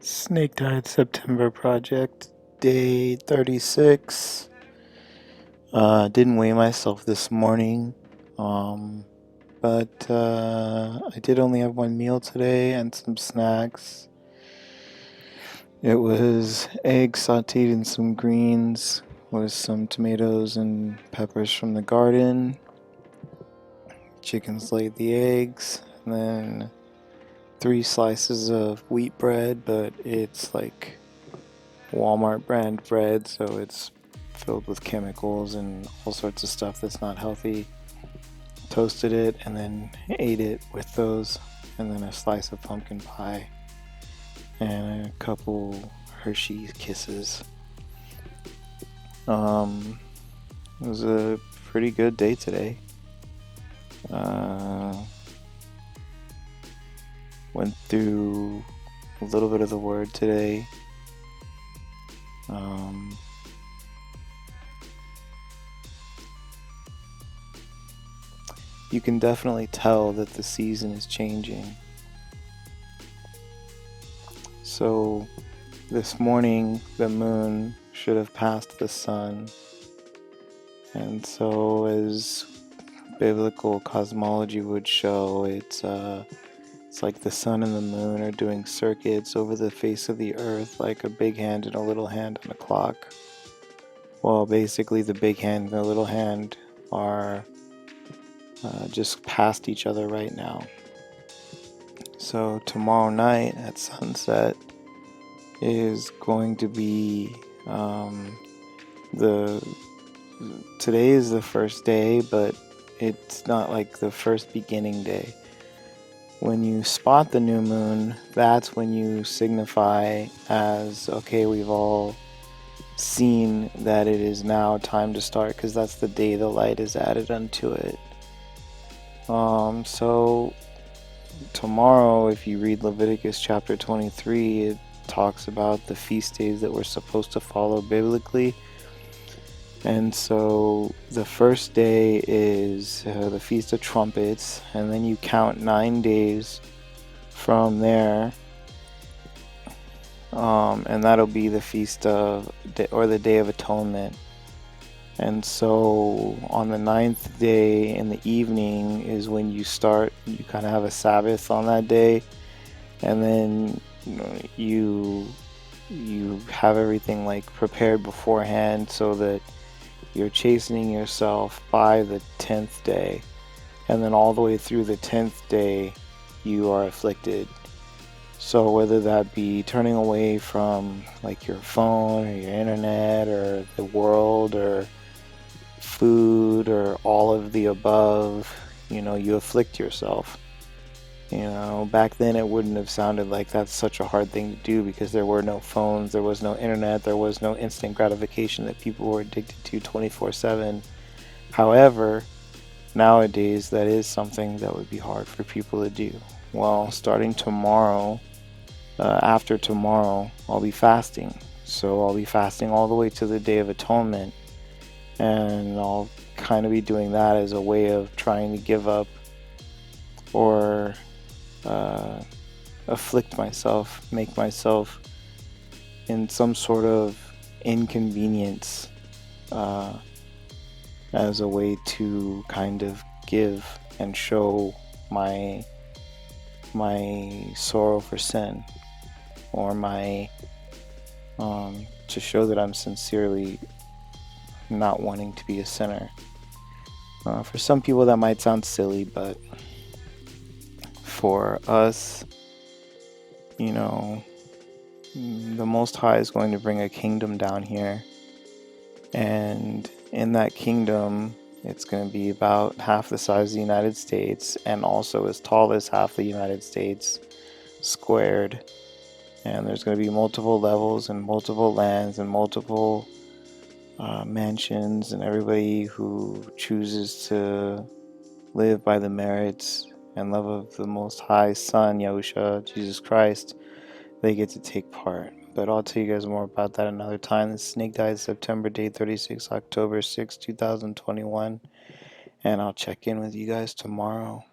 Snake Died September project, day 36. Didn't weigh myself this morning, but I did only have one meal today and some snacks. It was eggs sauteed in some greens with some tomatoes and peppers from the garden. Chickens laid the eggs, and then 3 slices of wheat bread, but it's like Walmart brand bread, so it's filled with chemicals and all sorts of stuff that's not healthy. Toasted it and then ate it with those, and then a slice of pumpkin pie and a couple Hershey Kisses. It was a pretty good day today. Went through a little bit of the Word today. You can definitely tell that the season is changing. So this morning the moon should have passed the sun, and so as biblical cosmology would show, it's like the sun and the moon are doing circuits over the face of the earth like a big hand and a little hand on a clock. Well, basically the big hand and the little hand are just past each other right now. So tomorrow night at sunset is going to be today is the first day, but it's not like the first beginning day. When you spot the new moon, that's when you signify as, okay, we've all seen that it is now time to start, because that's the day the light is added unto it. So tomorrow, if you read Leviticus chapter 23, it talks about the feast days that we're supposed to follow biblically. And so the first day is the Feast of Trumpets, and then you count 9 days from there, and that'll be the Feast of, or the Day of Atonement. And so on the 9th day in the evening is when you start, you kind of have a Sabbath on that day, and then you have everything like prepared beforehand so that you're chastening yourself by the 10th day, and then all the way through the 10th day you are afflicted. So whether that be turning away from like your phone or your internet or the world or food or all of the above, you afflict yourself. Back then it wouldn't have sounded like that's such a hard thing to do, because there were no phones, there was no internet, there was no instant gratification that people were addicted to 24/7. However, nowadays that is something that would be hard for people to do. Well, starting tomorrow, after tomorrow, I'll be fasting. So I'll be fasting all the way to the Day of Atonement, and I'll kind of be doing that as a way of trying to give up or afflict myself, make myself in some sort of inconvenience, as a way to kind of give and show my sorrow for sin, or my to show that I'm sincerely not wanting to be a sinner. For some people that might sound silly, but for us, the Most High is going to bring a kingdom down here, and in that kingdom it's going to be about half the size of the United States, and also as tall as half the United States squared. And there's going to be multiple levels and multiple lands and multiple mansions, and everybody who chooses to live by the merits and love of the Most High Son, Yahushua, Jesus Christ, they get to take part. But I'll tell you guys more about that another time. The snake died September, day 36, October 6, 2021. And I'll check in with you guys tomorrow.